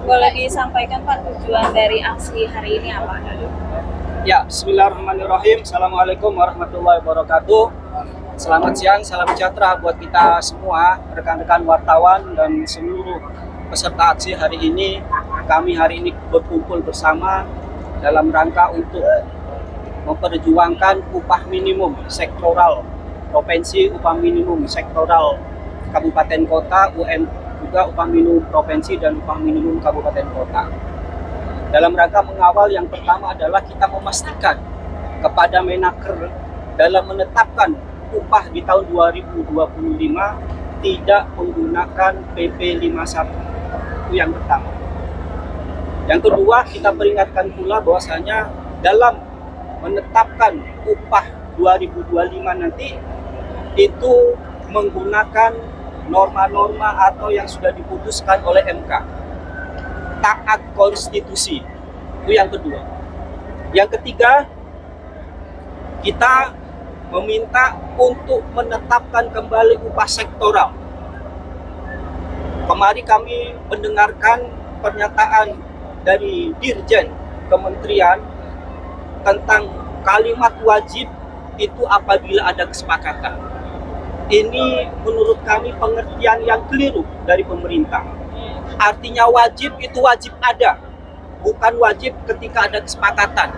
Boleh disampaikan Pak tujuan dari aksi hari ini apa? Ya, bismillahirrahmanirrahim. Assalamualaikum warahmatullahi wabarakatuh. Selamat siang, salam sejahtera buat kita semua, rekan-rekan wartawan dan seluruh peserta aksi hari ini. Kami hari ini berkumpul bersama dalam rangka untuk memperjuangkan upah minimum sektoral provinsi, upah minimum sektoral kabupaten kota, juga upah minimum provinsi dan upah minimum kabupaten kota. Dalam rangka mengawal, yang pertama adalah kita memastikan kepada Menaker dalam menetapkan upah di tahun 2025 tidak menggunakan PP 51. Itu yang pertama. Yang kedua, kita peringatkan pula bahwasanya dalam menetapkan upah 2025 nanti itu menggunakan norma-norma atau yang sudah diputuskan oleh MK. Taat konstitusi. Itu yang kedua. Yang ketiga, kita meminta untuk menetapkan kembali upah sektoral. Kemarin kami mendengarkan pernyataan dari Dirjen Kementerian tentang kalimat wajib itu apabila ada kesepakatan. Ini menurut kami pengertian yang keliru dari pemerintah. Artinya wajib itu wajib ada, bukan wajib ketika ada kesepakatan.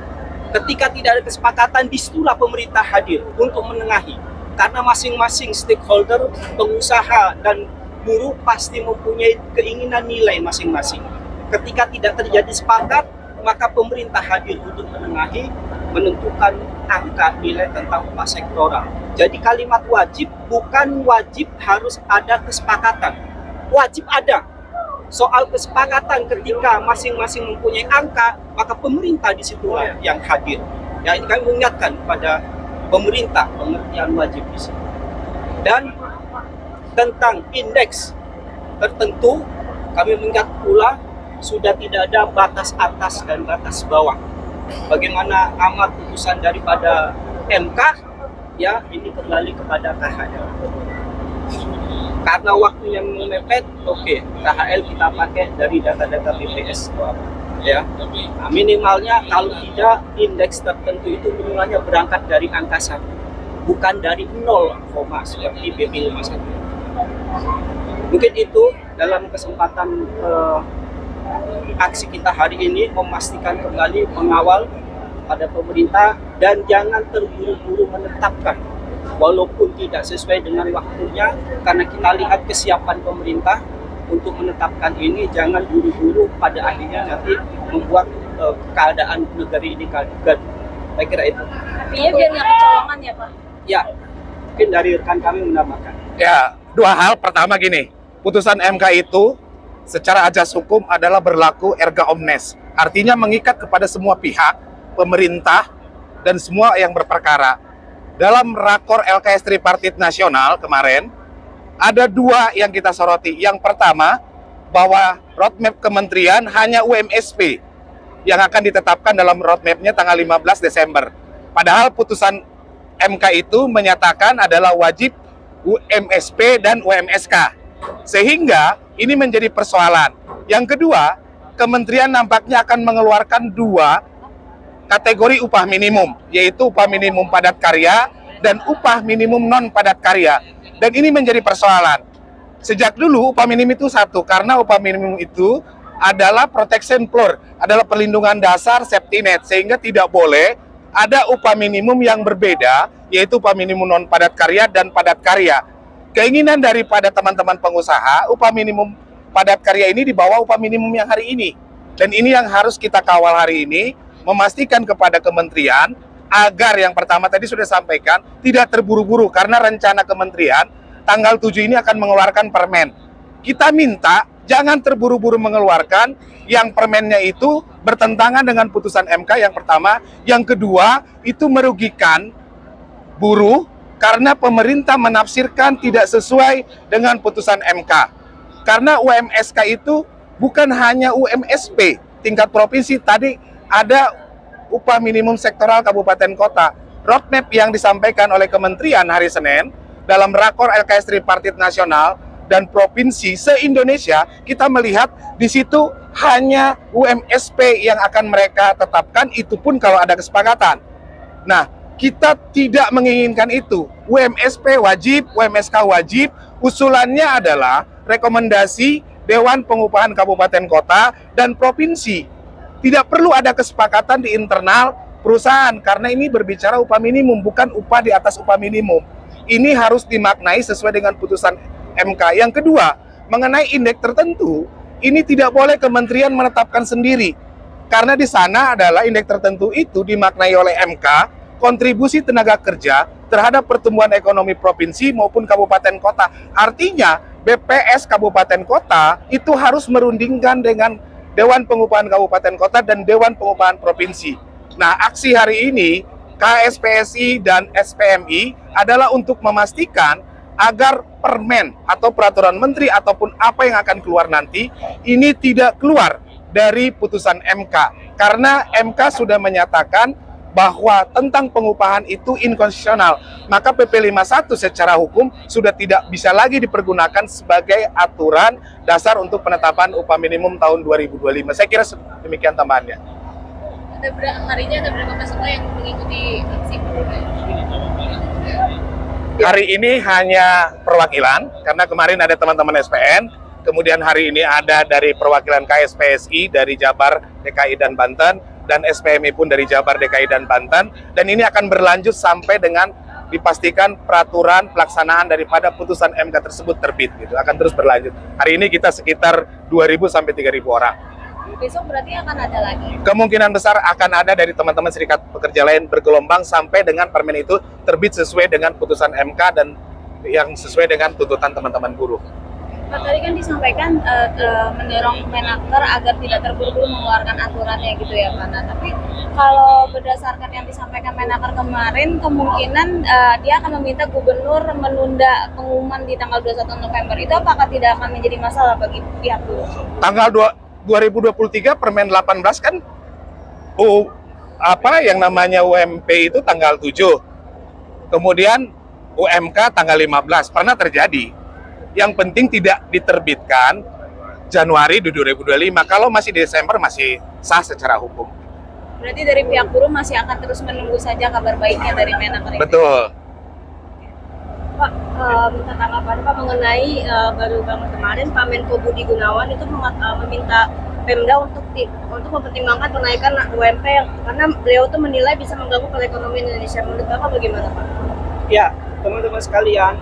Ketika tidak ada kesepakatan, disitulah pemerintah hadir untuk menengahi. Karena masing-masing stakeholder, pengusaha dan buruh pasti mempunyai keinginan nilai masing-masing. Ketika tidak terjadi sepakat, maka pemerintah hadir untuk menengahi, menentukan angka nilai tentang upah sektoral. Jadi kalimat wajib bukan wajib harus ada kesepakatan. Wajib ada. Soal kesepakatan ketika masing-masing mempunyai angka, maka pemerintah di situ yang hadir. Ya, ini kami mengingatkan pada pemerintah pengertian wajib di situ. Dan tentang indeks tertentu, kami mengingat pula sudah tidak ada batas atas dan batas bawah. Bagaimana amar putusan daripada MK, ya ini kembali kepada KHL. Karena waktunya mepet, oke, KHL kita pakai dari data-data BPS. Ya, nah, minimalnya kalau tidak indeks tertentu itu minimalnya berangkat dari angka 1, bukan dari 0, seperti BP 51. Mungkin itu dalam kesempatan aksi kita hari ini memastikan kembali mengawal pada pemerintah dan jangan terburu-buru menetapkan walaupun tidak sesuai dengan waktunya, karena kita lihat kesiapan pemerintah untuk menetapkan ini. Jangan buru-buru pada akhirnya nanti membuat keadaan negeri ini gaduh. Saya kira itu. Artinya biar nggak kecolongan ya Pak? Ya, mungkin dari rekan kami menambahkan. Ya, dua hal. Pertama gini, putusan MK itu secara ajas hukum adalah berlaku erga omnes. Artinya mengikat kepada semua pihak, pemerintah, dan semua yang berperkara. Dalam rakor LKS Tripartit Nasional kemarin, ada dua yang kita soroti. Yang pertama, bahwa roadmap kementerian hanya UMSP yang akan ditetapkan dalam roadmapnya tanggal 15 Desember. Padahal putusan MK itu menyatakan adalah wajib UMSP dan UMSK. Sehingga ini menjadi persoalan. Yang kedua, kementerian nampaknya akan mengeluarkan dua kategori upah minimum, yaitu upah minimum padat karya dan upah minimum non padat karya. Dan ini menjadi persoalan. Sejak dulu upah minimum itu satu, karena upah minimum itu adalah protection floor, adalah perlindungan dasar safety net, sehingga tidak boleh ada upah minimum yang berbeda, yaitu upah minimum non padat karya dan padat karya. Keinginan daripada teman-teman pengusaha, upah minimum padat karya ini di bawah upah minimum yang hari ini. Dan ini yang harus kita kawal hari ini, memastikan kepada kementerian agar yang pertama tadi sudah sampaikan tidak terburu-buru, karena rencana kementerian tanggal 7 ini akan mengeluarkan permen. Kita minta jangan terburu-buru mengeluarkan yang permennya itu bertentangan dengan putusan MK yang pertama, yang kedua itu merugikan buruh karena pemerintah menafsirkan tidak sesuai dengan putusan MK. Karena UMSK itu bukan hanya UMSP tingkat provinsi, tadi ada upah minimum sektoral kabupaten kota. Roadmap yang disampaikan oleh kementerian hari Senin dalam rakor LKS Tripartit Nasional dan provinsi se-Indonesia, kita melihat di situ hanya UMSP yang akan mereka tetapkan, itu pun kalau ada kesepakatan. Nah, kita tidak menginginkan itu. UMSP wajib, UMSK wajib. Usulannya adalah rekomendasi Dewan Pengupahan Kabupaten Kota dan Provinsi. Tidak perlu ada kesepakatan di internal perusahaan, karena ini berbicara upah minimum, bukan upah di atas upah minimum. Ini harus dimaknai sesuai dengan putusan MK. Yang kedua, mengenai indeks tertentu, ini tidak boleh kementerian menetapkan sendiri. Karena di sana adalah indeks tertentu itu dimaknai oleh MK, kontribusi tenaga kerja terhadap pertumbuhan ekonomi provinsi maupun kabupaten kota. Artinya, BPS kabupaten kota itu harus merundingkan dengan Dewan Pengupahan Kabupaten Kota dan Dewan Pengupahan Provinsi. Nah, aksi hari ini, KSPSI dan SPMI adalah untuk memastikan agar permen atau peraturan menteri ataupun apa yang akan keluar nanti ini tidak keluar dari putusan MK, karena MK sudah menyatakan bahwa tentang pengupahan itu inkonstitusional, maka PP 51 secara hukum sudah tidak bisa lagi dipergunakan sebagai aturan dasar untuk penetapan upah minimum tahun 2025. Saya kira demikian tambahannya. Harinya ada berapa peserta yang mengikuti aksi? Hari ini hanya perwakilan, karena kemarin ada teman-teman SPN, kemudian hari ini ada dari perwakilan KSPSI dari Jabar, DKI, dan Banten, dan SPMI pun dari Jabar, DKI, dan Banten, dan ini akan berlanjut sampai dengan dipastikan peraturan pelaksanaan daripada putusan MK tersebut terbit, gitu. Akan terus berlanjut. Hari ini kita sekitar 2.000 sampai 3.000 orang. Besok berarti akan ada lagi? Kemungkinan besar akan ada dari teman-teman serikat pekerja lain bergelombang sampai dengan permen itu terbit sesuai dengan putusan MK dan yang sesuai dengan tuntutan teman-teman buruh. Pak, tadi kan disampaikan mendorong Menaker agar tidak terburu-buru mengeluarkan aturannya gitu ya Pak. Nah, tapi kalau berdasarkan yang disampaikan Menaker kemarin, kemungkinan dia akan meminta gubernur menunda pengumuman di tanggal 21 November. Itu apakah tidak akan menjadi masalah bagi pihak buruh? Tanggal 2023 Permen 18 kan yang namanya UMP itu tanggal 7. Kemudian UMK tanggal 15. Pernah terjadi. Yang penting tidak diterbitkan Januari 2025. Kalau masih Desember masih sah secara hukum. Berarti dari pihak buruh masih akan terus menunggu saja kabar baiknya dari Menaker. Betul. Pak, minta tanggapan Pak mengenai baru banget kemarin Pak Menko Budi Gunawan itu meminta Pemda untuk mempertimbangkan kenaikan UMP karena beliau tuh menilai bisa mengganggu perekonomian Indonesia. Menurut Bapak bagaimana Pak? Ya, teman-teman sekalian,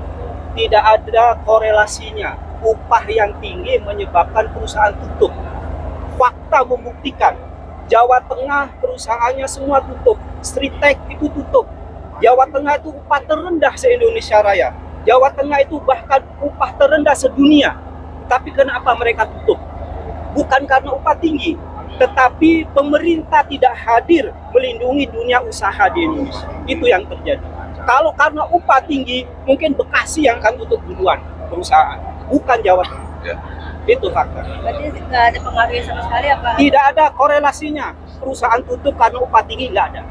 tidak ada korelasinya upah yang tinggi menyebabkan perusahaan tutup. Fakta membuktikan Jawa Tengah perusahaannya semua tutup, Stritek itu tutup. Jawa Tengah itu upah terendah se-Indonesia Raya. Jawa Tengah itu bahkan upah terendah sedunia. Tapi kenapa mereka tutup? Bukan karena upah tinggi, tetapi pemerintah tidak hadir melindungi dunia usaha di Indonesia. Itu yang terjadi. Kalau karena upah tinggi, mungkin Bekasi yang akan tutup duluan perusahaan, bukan Jawa Tengah. Ya. Itu fakta. Berarti nggak ada pengaruhnya sama sekali apa? Tidak ada korelasinya. Perusahaan tutup karena upah tinggi, nggak ada.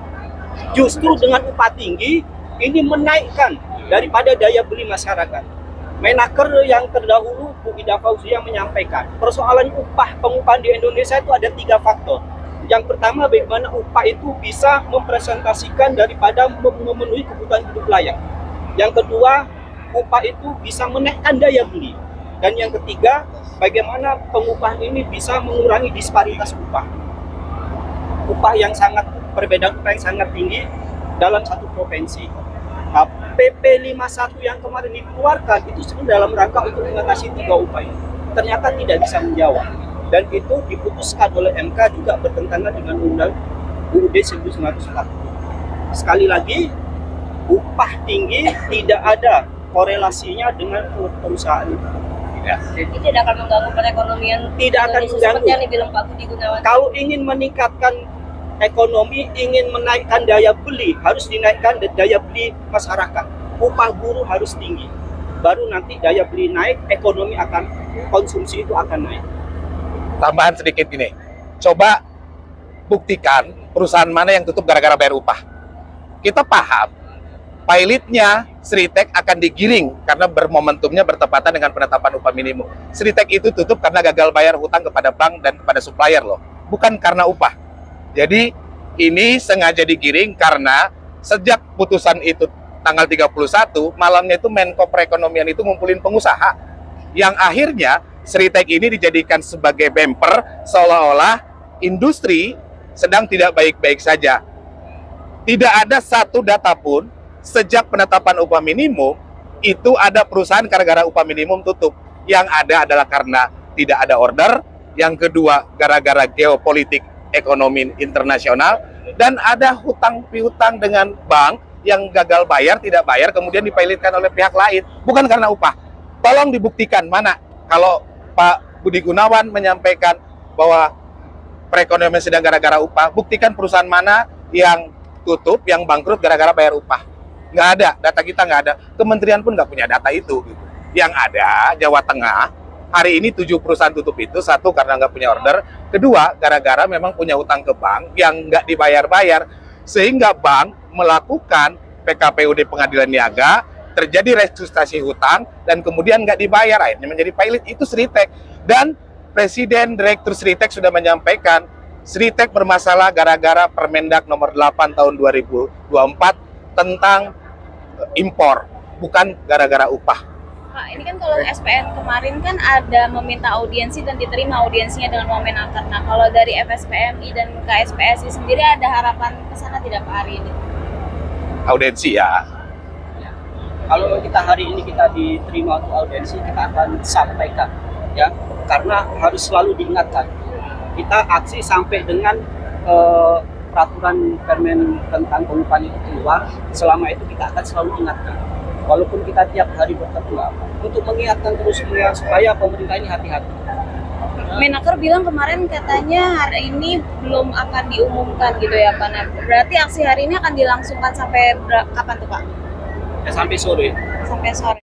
Justru dengan upah tinggi ini menaikkan daripada daya beli masyarakat. Menaker yang terdahulu Bu Ida Fauzia menyampaikan persoalan pengupahan di Indonesia itu ada 3 faktor. Yang pertama, bagaimana upah itu bisa mempresentasikan daripada memenuhi kebutuhan hidup layak. Yang kedua, upah itu bisa menaikkan daya beli. Dan yang ketiga, bagaimana pengupahan ini bisa mengurangi disparitas upah. Upah yang sangat perbedaan upah yang sangat tinggi dalam satu provinsi. Nah, PP 51 yang kemarin dikeluarkan itu sebenarnya dalam rangka untuk mengatasi 3 upah ini. Ternyata tidak bisa menjawab. Dan itu diputuskan oleh MK juga bertentangan dengan Undang UUD 1940. Sekali lagi, upah tinggi tidak ada korelasinya dengan perusahaan itu. Ya. Jadi tidak akan mengganggu perekonomian. Tidak akan mengganggu. Seperti yang dibilang Pak Budi Gunawan. Kalau ingin meningkatkan ekonomi, ingin menaikkan daya beli, harus dinaikkan daya beli masyarakat. Upah buruh harus tinggi. Baru nanti daya beli naik, ekonomi akan, konsumsi itu akan naik. Tambahan sedikit gini, coba buktikan perusahaan mana yang tutup gara-gara bayar upah. Kita paham pilotnya Sritek akan digiring karena bermomentumnya bertepatan dengan penetapan upah minimum. Sritek itu tutup karena gagal bayar hutang kepada bank dan kepada supplier loh, bukan karena upah. Jadi ini sengaja digiring karena sejak putusan itu tanggal 31, malamnya itu Menko Perekonomian itu ngumpulin pengusaha yang akhirnya Sritek ini dijadikan sebagai bumper seolah-olah industri sedang tidak baik-baik saja. Tidak ada satu data pun sejak penetapan upah minimum itu ada perusahaan gara-gara upah minimum tutup. Yang ada adalah karena tidak ada order, yang kedua gara-gara geopolitik ekonomi internasional, dan ada hutang piutang dengan bank yang gagal bayar, tidak bayar, kemudian dipilotkan oleh pihak lain, bukan karena upah. Tolong dibuktikan mana kalau Pak Budi Gunawan menyampaikan bahwa perekonomian sedang gara-gara upah, buktikan perusahaan mana yang tutup, yang bangkrut gara-gara bayar upah. Nggak ada, data kita nggak ada. Kementerian pun nggak punya data itu. Gitu. Yang ada, Jawa Tengah, hari ini 7 perusahaan tutup itu, satu karena nggak punya order, kedua gara-gara memang punya utang ke bank yang nggak dibayar-bayar, sehingga bank melakukan PKPUD pengadilan niaga, terjadi restrukturisasi hutang, dan kemudian nggak dibayar, akhirnya menjadi pilot. Itu Sritek. Dan Presiden Direktur Sritek sudah menyampaikan, Sritek bermasalah gara-gara Permendak nomor 8 tahun 2024 tentang impor, bukan gara-gara upah. Pak, ini kan kalau SPN kemarin kan ada meminta audiensi dan diterima audiensinya dengan Wamenaker. Nah, kalau dari FSPMI dan KSPSI sendiri ada harapan ke sana tidak Pak hari ini? Audiensi ya. Kalau kita hari ini kita diterima untuk audiensi, kita akan sampaikan, ya, karena harus selalu diingatkan. Kita aksi sampai dengan peraturan Permen tentang pengupahan itu keluar, selama itu kita akan selalu ingatkan. Walaupun kita tiap hari bertemu, untuk mengingatkan terus supaya pemerintah ini hati-hati. Menaker bilang kemarin katanya hari ini belum akan diumumkan gitu ya Pak. Nah, berarti aksi hari ini akan dilangsungkan sampai kapan tuh Pak? Ya, sampai sore. Sampai sore.